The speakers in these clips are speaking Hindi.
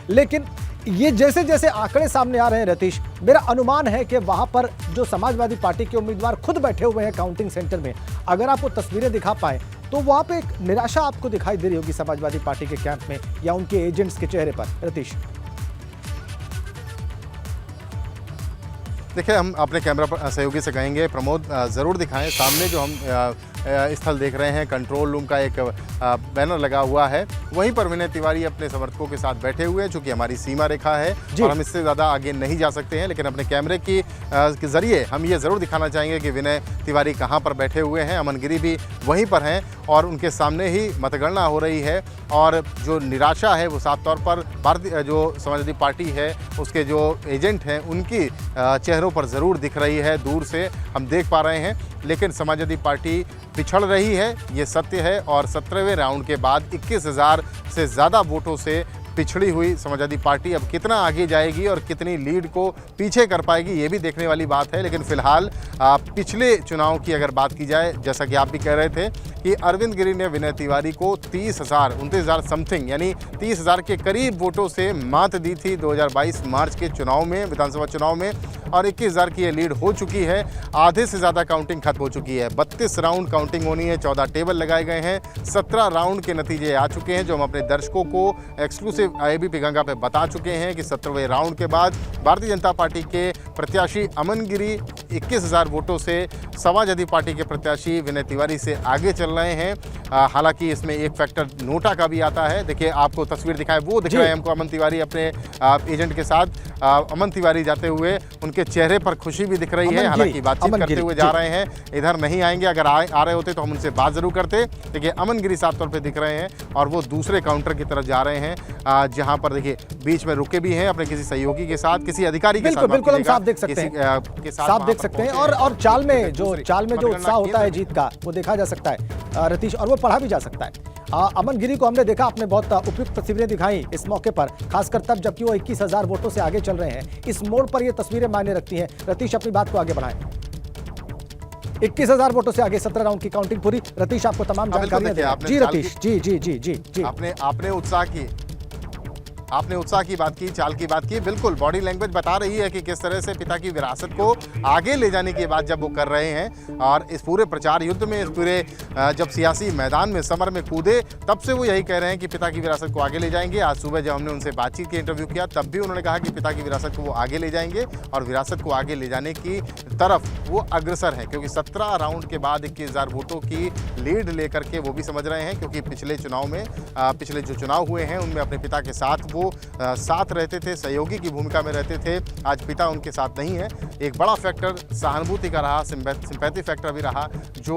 लेकिन ये जैसे जैसे आंकड़े सामने आ रहे हैं रतीश, मेरा अनुमान है कि वहां पर जो समाजवादी पार्टी के उम्मीदवार खुद बैठे हुए हैं काउंटिंग सेंटर में, अगर आप वो तस्वीरें दिखा पाए तो वहां पे एक निराशा आपको दिखाई दे रही होगी समाजवादी पार्टी के कैंप में या उनके एजेंट्स के चेहरे पर। रतीश, देखिए, हम अपने कैमरा पर सहयोगी से कहेंगे प्रमोद ज़रूर दिखाएं। सामने जो हम स्थल देख रहे हैं, कंट्रोल रूम का एक बैनर लगा हुआ है, वहीं पर विनय तिवारी अपने समर्थकों के साथ बैठे हुए हैं, चूंकि हमारी सीमा रेखा है और हम इससे ज़्यादा आगे नहीं जा सकते हैं। लेकिन अपने कैमरे के ज़रिए हम ये ज़रूर दिखाना चाहेंगे कि विनय तिवारी कहाँ पर बैठे हुए हैं। अमन गिरी भी वहीं पर हैं और उनके सामने ही मतगणना हो रही है। और जो निराशा है वो साफ तौर पर भारतीय जो समाजवादी पार्टी है उसके जो एजेंट हैं उनकी चेहरों पर ज़रूर दिख रही है, दूर से हम देख पा रहे हैं। लेकिन समाजवादी पार्टी पिछड़ रही है, ये सत्य है। और 17वें राउंड के बाद 21,000 से ज़्यादा वोटों से पिछड़ी हुई समाजवादी पार्टी अब कितना आगे जाएगी और कितनी लीड को पीछे कर पाएगी, ये भी देखने वाली बात है। लेकिन फिलहाल पिछले चुनाव की अगर बात की जाए, जैसा कि आप भी कह रहे थे कि अरविंद गिरी ने विनय तिवारी को 29,000 समथिंग यानी 30,000 के करीब वोटों से मात दी थी 2022 मार्च के चुनाव में, विधानसभा चुनाव में। और 21,000 की ये लीड हो चुकी है। आधे से ज़्यादा काउंटिंग खत्म हो चुकी है। 32 राउंड काउंटिंग होनी है, 14 टेबल लगाए गए हैं, 17 राउंड के नतीजे आ चुके हैं जो हम अपने दर्शकों को एक्सक्लूसिव एबीपी गंगा पे बता चुके हैं कि 17वें राउंड के बाद भारतीय जनता पार्टी के प्रत्याशी अमन गिरी 21,000 वोटों से समाजवादी पार्टी के प्रत्याशी विनय तिवारी से आगे चल रहे हैं। हालांकि इसमें एक फैक्टर नोटा का भी आता है। देखिए, आपको तस्वीर दिखाएं, वो दिख रहे हैं हमको अमन तिवारी अपने एजेंट के साथ। अमन तिवारी जाते हुए उनके चेहरे पर खुशी भी दिख रही है, हालांकि बातचीत करते हुए जा रहे हैं, इधर नहीं आएंगे। अगर आ रहे होते तो हम उनसे बात जरूर करते। देखिए, अमन गिरी साफ तौर पे दिख रहे हैं और वो दूसरे काउंटर की तरफ जा रहे हैं, जहां पर देखिए बीच में रुके भी हैं अपने किसी सहयोगी के साथ, किसी अधिकारी के साथ। बिल्कुल हम साफ देख सकते हैं, साफ देख सकते हैं। और चाल में जो उत्साह होता है जीत का, वो देखा जा सकता है रतीश, और वो पढ़ा भी जा सकता है। अमन गिरी को हमने देखा, आपने बहुत उपयुक्त तस्वीरें दिखाई इस मौके पर, खासकर तब जबकि वो 21,000 वोटों से आगे चल रहे हैं। इस मोड़ पर ये तस्वीरें मायने रखती हैं। रतीश, अपनी बात को आगे बढ़ाएं। 21,000 वोटों से आगे 17 राउंड की काउंटिंग पूरी। रतीश, आपको तमाम जानकारियां दें। जी रतीश, जी आपने उत्साह की बात की, चाल की बात की। बिल्कुल, बॉडी लैंग्वेज बता रही है कि किस तरह से पिता की विरासत को आगे ले जाने की बात जब वो कर रहे हैं। और इस पूरे प्रचार युद्ध में, इस पूरे जब सियासी मैदान में, समर में कूदे, तब से वो यही कह रहे हैं कि पिता की विरासत को आगे ले जाएंगे। आज सुबह जब हमने उनसे बातचीत की, इंटरव्यू किया, तब भी उन्होंने कहा कि पिता की विरासत को वो आगे ले जाएंगे और विरासत को आगे ले जाने की तरफ वो अग्रसर है। क्योंकि 17 राउंड के बाद 21,000 वोटों की लीड लेकर के वो भी समझ रहे हैं, क्योंकि पिछले चुनाव में पिछले जो चुनाव हुए हैं उनमें अपने पिता के साथ वो साथ रहते थे, सहयोगी की भूमिका में रहते थे। आज पिता उनके साथ नहीं है। एक बड़ा फैक्टर सहानुभूति का रहा, सिंपैथी फैक्टर भी रहा। जो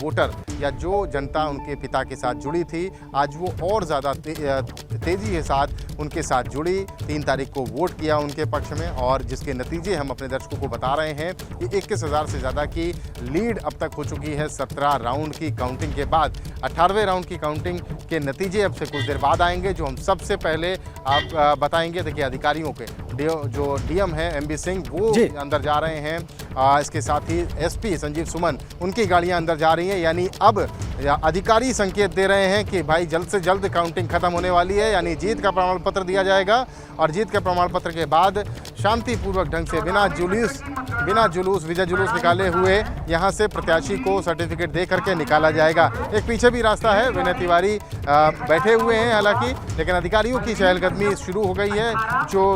वोटर या जो जनता उनके पिता के साथ जुड़ी थी, आज वो और ज़्यादा तेज़ी के साथ उनके साथ जुड़ी। 3 तारीख को वोट किया उनके पक्ष में, और जिसके नतीजे हम अपने दर्शकों को बता रहे हैं कि 21,000 से ज़्यादा की लीड अब तक हो चुकी है 17 राउंड की काउंटिंग के बाद। 18वें राउंड की काउंटिंग के नतीजे अब से कुछ देर बाद आएंगे, जो हम सबसे पहले आप बताएंगे। देखिए, अधिकारियों के जो डीएम है एमबी सिंह, वो अंदर जा रहे हैं। इसके साथ ही एसपी संजीव सुमन, उनकी गाड़ियां अंदर जा रही हैं। यानी अब अधिकारी संकेत दे रहे हैं कि भाई जल्द से जल्द काउंटिंग खत्म होने वाली है, यानी जीत का प्रमाण पत्र दिया जाएगा। और जीत के प्रमाण पत्र के बाद शांतिपूर्वक ढंग से बिना जुलूस विजय जुलूस निकाले हुए यहाँ से प्रत्याशी को सर्टिफिकेट दे करके निकाला जाएगा। एक पीछे भी रास्ता है, विनय तिवारी बैठे हुए हैं हालांकि, लेकिन अधिकारियों की चहलकदमी शुरू हो गई है। जो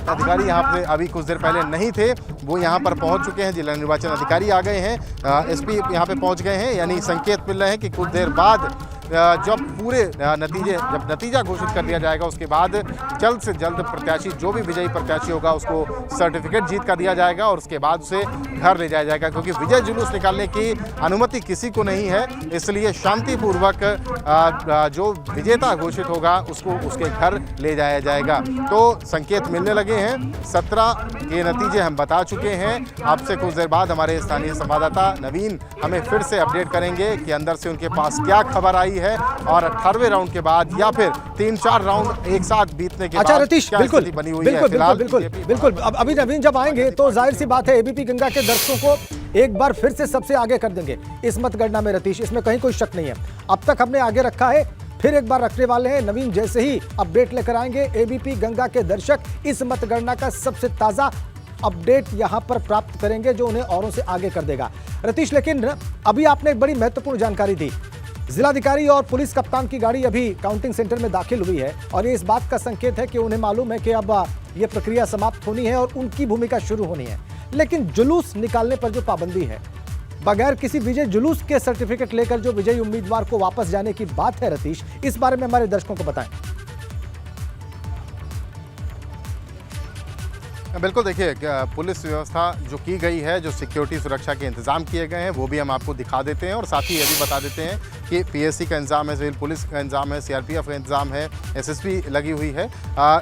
अधिकारी यहाँ पे अभी कुछ देर पहले नहीं थे, वो यहाँ पर पहुँच चुके हैं। जिला निर्वाचन अधिकारी आ गए हैं, एसपी यहाँ पे पहुँच गए हैं। यानी संकेत मिल रहे हैं कि कुछ देर बाद जब पूरे नतीजा घोषित कर दिया जाएगा, उसके बाद जल्द से जल्द प्रत्याशी, जो भी विजयी प्रत्याशी होगा, उसको सर्टिफिकेट जीत का दिया जाएगा और उसके बाद उसे घर ले जाया जाएगा। क्योंकि विजय जुलूस निकालने की अनुमति किसी को नहीं है, इसलिए शांतिपूर्वक जो विजेता घोषित होगा उसको उसके घर ले जाया जाएगा। तो संकेत मिलने लगे हैं। 17 के नतीजे हम बता चुके हैं। आपसे कुछ देर बाद हमारे स्थानीय संवाददाता नवीन हमें फिर से अपडेट करेंगे कि अंदर से उनके पास क्या खबर आई है और 18वें राउंड के बाद या फिर 3-4 राउंड एक साथ बीतने के बाद रतीश, क्या स्थिति बनी हुई है। बिल्कुल। अब अभी नवीन जब आएंगे तो जाहिर सी बात है एबीपी गंगा के दर्शकों को एक बार फिर से सबसे आगे कर देंगे इस मतगणना में रतीश, इसमें कहीं कोई शक नहीं है। अब तक हमने आगे रखा है फिर एक बार रखने वाले हैं। नवीन जैसे ही अपडेट लेकर आएंगे, एबीपी गंगा के दर्शक इस मतगणना का सबसे ताजा अपडेट यहां पर प्राप्त करेंगे जो उन्हें औरों से आगे कर देगा। रतीश, लेकिन अभी आपने एक बड़ी महत्वपूर्ण जानकारी दी। जिलाधिकारी और पुलिस कप्तान की गाड़ी अभी काउंटिंग सेंटर में दाखिल हुई है और ये इस बात का संकेत है कि उन्हें मालूम है कि अब ये प्रक्रिया समाप्त होनी है और उनकी भूमिका शुरू होनी है। लेकिन जुलूस निकालने पर जो पाबंदी है, बगैर किसी विजय जुलूस के सर्टिफिकेट लेकर जो विजयी उम्मीदवार को वापस जाने की बात है, रतीश, इस बारे में हमारे दर्शकों को बताएं। बिल्कुल, देखिए पुलिस व्यवस्था जो की गई है, जो सिक्योरिटी सुरक्षा के इंतजाम किए गए हैं, वो भी हम आपको दिखा देते हैं और साथ ही ये भी बता देते हैं कि पीएससी का इंतजाम है, सिविल पुलिस का इंतजाम है, सीआरपीएफ का इंतजाम है, एसएसपी लगी हुई है।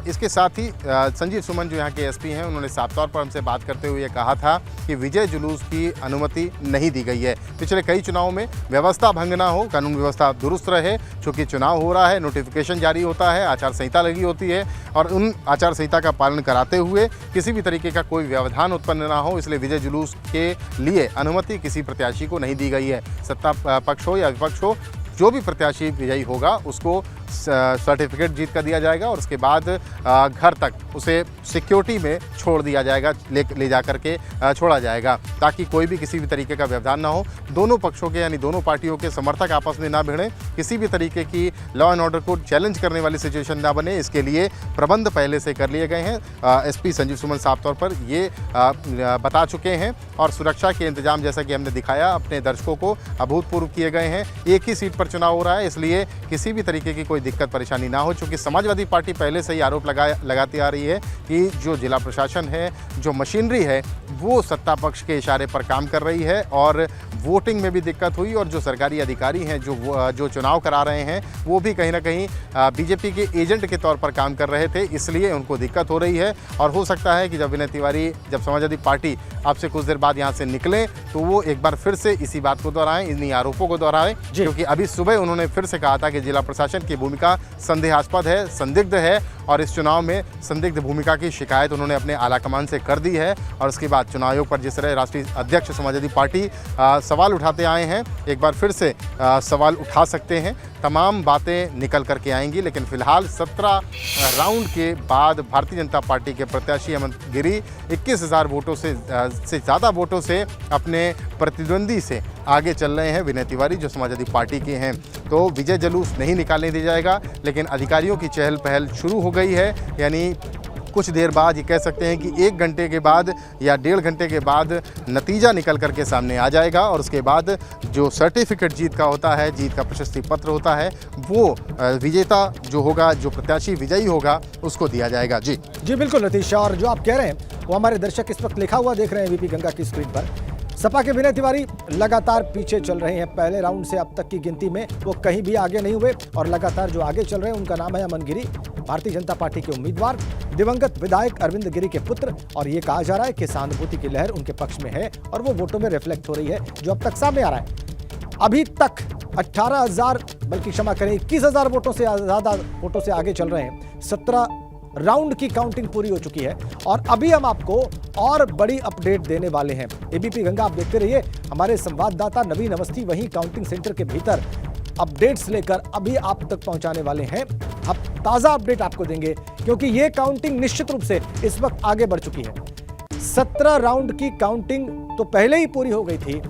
इसके साथ ही संजीव सुमन जो यहाँ के एसपी हैं, उन्होंने साफ तौर पर हमसे बात करते हुए कहा था कि विजय जुलूस की अनुमति नहीं दी गई है। पिछले कई चुनावों में व्यवस्था भंग ना हो, कानून व्यवस्था दुरुस्त रहे, चूँकि चुनाव हो रहा है, नोटिफिकेशन जारी होता है, आचार संहिता लगी होती है और उन आचार संहिता का पालन कराते हुए किसी भी तरीके का कोई व्यवधान उत्पन्न ना हो, इसलिए विजय जुलूस के लिए अनुमति किसी प्रत्याशी को नहीं दी गई है। सत्ता पक्ष हो या विपक्ष हो, जो भी प्रत्याशी विजयी होगा उसको सर्टिफिकेट जीत कर दिया जाएगा और उसके बाद घर तक उसे सिक्योरिटी में छोड़ दिया जाएगा, ले जा करके छोड़ा जाएगा, ताकि कोई भी किसी भी तरीके का व्यवधान ना हो। दोनों पक्षों के यानी दोनों पार्टियों के समर्थक आपस में ना भिड़ें, किसी भी तरीके की लॉ एंड ऑर्डर को चैलेंज करने वाली सिचुएशन ना बने, इसके लिए प्रबंध पहले से कर लिए गए हैं। एसपी संजीव सुमन साफ तौर पर ये बता चुके हैं और सुरक्षा के इंतजाम, जैसा कि हमने दिखाया अपने दर्शकों को, अभूतपूर्व किए गए हैं। एक ही सीट पर चुनाव हो रहा है, इसलिए किसी भी तरीके की कोई दिक्कत परेशानी ना हो, क्योंकि समाजवादी पार्टी पहले से ही आरोप लगाती आ रही है कि जो जिला प्रशासन है, जो मशीनरी है, वो सत्ता पक्ष के इशारे पर काम कर रही है और वोटिंग में भी दिक्कत हुई और जो सरकारी अधिकारी हैं जो चुनाव करा रहे हैं वो भी कहीं ना कहीं बीजेपी के एजेंट के तौर पर काम कर रहे थे, इसलिए उनको दिक्कत हो रही है। और हो सकता है कि जब विनय तिवारी, जब समाजवादी पार्टी आपसे कुछ देर बाद यहाँ से निकलें तो वो एक बार फिर से इसी बात को दोहराएं, इन्हीं आरोपों को दोहराएं, क्योंकि अभी सुबह उन्होंने फिर से कहा था कि जिला प्रशासन की भूमिका संदेहास्पद है, संदिग्ध है और इस चुनाव में संदिग्ध भूमिका की शिकायत उन्होंने अपने आलाकमान से कर दी है। और उसके बाद चुनाव आयोग पर जिस तरह राष्ट्रीय अध्यक्ष समाजवादी पार्टी सवाल उठाते आए हैं, एक बार फिर से सवाल उठा सकते हैं। तमाम बातें निकल करके आएंगी, लेकिन फिलहाल 17 राउंड के बाद भारतीय जनता पार्टी के प्रत्याशी अमन गिरी 21,000 वोटों से ज़्यादा वोटों से अपने प्रतिद्वंदी से आगे चल रहे हैं विनय तिवारी, जो समाजवादी पार्टी के हैं। तो विजय जुलूस नहीं निकालने दिया जाएगा, लेकिन अधिकारियों की चहल पहल शुरू हो गई है। यानी कुछ देर बाद ये कह सकते हैं कि 1 घंटे के बाद या 1.5 घंटे के बाद नतीजा निकल करके सामने आ जाएगा और उसके बाद जो सर्टिफिकेट जीत का होता है, जीत का प्रशस्ति पत्र होता है, वो विजेता जो होगा, जो प्रत्याशी विजयी होगा, उसको दिया जाएगा। जी बिल्कुल रतीश, और जो आप कह रहे हैं वो हमारे दर्शक इस वक्त लिखा हुआ देख रहे हैं एबीपी गंगा की स्क्रीन पर। सपा के विनय तिवारी लगातार पीछे चल रहे हैं। पहले राउंड से अब तक की गिनती में वो कहीं भी आगे नहीं हुए और लगातार जो आगे चल रहे हैं उनका नाम है अमन गिरी, भारतीय जनता पार्टी के उम्मीदवार, दिवंगत विधायक अरविंद गिरी के पुत्र। और ये कहा जा रहा है कि सहानुभूति की लहर उनके पक्ष में है और वो वोटों में रिफ्लेक्ट हो रही है, जो अब तक सामने आ रहा है। अभी तक 18,000 बल्कि क्षमा करें 21,000 वोटों से ज़्यादा वोटों से आगे चल रहे हैं। 17 राउंड की काउंटिंग पूरी हो चुकी है और अभी हम आपको और बड़ी अपडेट देने वाले हैं। एबीपी गंगा आप देखते रहिए, हमारे संवाददाता नवीन अवस्थी वहीं काउंटिंग सेंटर के भीतर अपडेट्स लेकर अभी आप तक पहुंचाने वाले हैं। अब ताजा अपडेट आपको देंगे क्योंकि ये काउंटिंग निश्चित रूप से इस वक्त आगे बढ़ चुकी है। 17 राउंड की काउंटिंग तो पहले ही पूरी हो गई थी,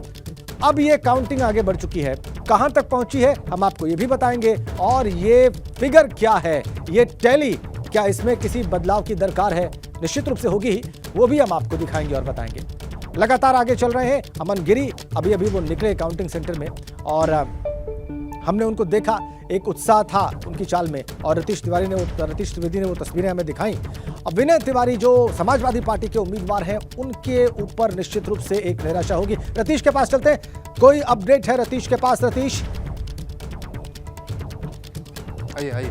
अब ये काउंटिंग आगे बढ़ चुकी है। कहां तक पहुंची है हम आपको ये भी बताएंगे और ये फिगर क्या है, ये टैली क्या इसमें किसी बदलाव की दरकार है, निश्चित रूप से होगी ही, वो भी हम आपको दिखाएंगे और बताएंगे। लगातार आगे चल रहे हैं अमन गिरी, अभी वो निकले काउंटिंग सेंटर में और हमने उनको देखा, एक उत्साह था उनकी चाल में और रतीश द्विवेदी ने वो तस्वीरें हमें दिखाई। अब विनय तिवारी जो समाजवादी पार्टी के उम्मीदवार हैं, उनके ऊपर निश्चित रूप से एक निराशा होगी। रतीश के पास चलते हैं, कोई अपडेट है रतीश के पास? रतीश आइए।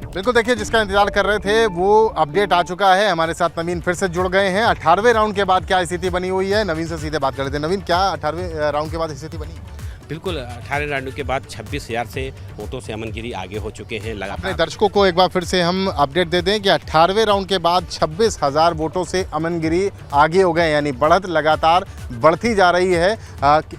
बिल्कुल, देखिए जिसका इंतजार कर रहे थे वो अपडेट आ चुका है। हमारे साथ नवीन फिर से जुड़ गए हैं। 18वें राउंड के बाद क्या स्थिति बनी हुई है, नवीन से सीधे बात कर लेते हैं। नवीन, क्या 18वें राउंड के बाद स्थिति बनी? बिल्कुल, 18 राउंड के बाद 26,000 से वोटों से अमन गिरी आगे हो चुके हैं। अपने दर्शकों को एक बार फिर से हम अपडेट दे दें कि 18वें राउंड के बाद 26,000 वोटों से अमन गिरी आगे हो गए, यानी बढ़त लगातार बढ़ती जा रही है।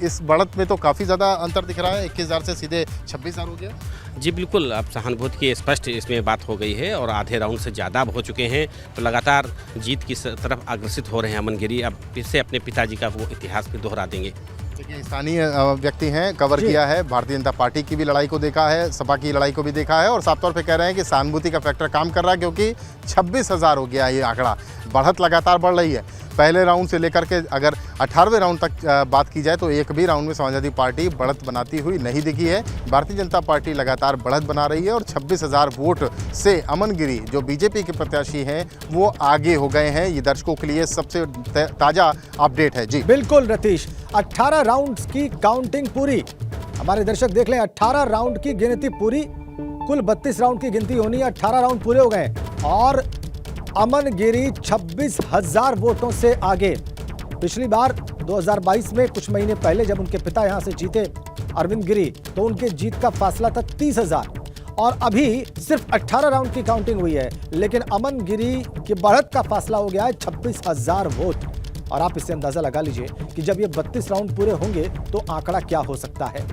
इस बढ़त में तो काफ़ी ज़्यादा अंतर दिख रहा है, 21,000 से सीधे 26,000 हो गया। जी बिल्कुल, अब सहानुभूति की स्पष्ट इसमें बात हो गई है और आधे राउंड से ज़्यादा अब हो चुके हैं, तो लगातार जीत की तरफ अग्रसित हो रहे हैं अमन गिरी। अब फिर से अपने पिताजी का वो इतिहास भी दोहरा देंगे। देखिए, स्थानीय व्यक्ति हैं, कवर किया है, भारतीय जनता पार्टी की भी लड़ाई को देखा है, सपा की लड़ाई को भी देखा है और साफ तौर पे कह रहे हैं कि सहानुभूति का फैक्टर काम कर रहा है, क्योंकि 26,000 हो गया ये आंकड़ा। बढ़त लगातार बढ़ रही है। पहले राउंड से लेकर के अगर 18वें राउंड तक बात की जाए तो एक भी राउंड में समाजवादी पार्टी बढ़त बनाती हुई नहीं दिखी है। भारतीय जनता पार्टी लगातार बढ़त बना रही है और 26,000 वोट से अमन गिरी जो बीजेपी के प्रत्याशी हैं वो आगे हो गए हैं। ये दर्शकों के लिए सबसे ताज़ा अपडेट है। जी बिल्कुल रतीश, 18 राउंड्स की काउंटिंग पूरी। हमारे दर्शक देख लें, 18 राउंड की गिनती पूरी। कुल 32 राउंड की गिनती होनी है, 18 राउंड पूरे हो गए और अमन गिरी 26,000 वोटों से आगे। पिछली बार 2022 में कुछ महीने पहले जब उनके पिता यहां से जीते अरविंद गिरी, तो उनके जीत का फासला था 30,000 और अभी सिर्फ 18 राउंड की काउंटिंग हुई है, लेकिन अमन गिरी की बढ़त का फासला हो गया है 26,000 वोट। और आप इससे अंदाजा लगा लीजिए कि जब ये 32 राउंड पूरे होंगे तो आंकड़ा क्या हो सकता है।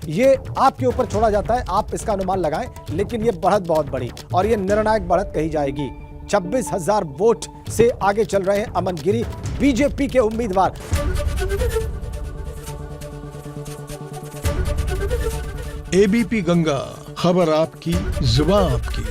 ये आपके ऊपर छोड़ा जाता है, आप इसका अनुमान लगाएं, लेकिन ये बढ़त बहुत बड़ी और ये निर्णायक बढ़त कही जाएगी। 26,000 वोट से आगे चल रहे हैं अमन गिरी, बीजेपी के उम्मीदवार। एबीपी गंगा, खबर आपकी, जुबान आपकी।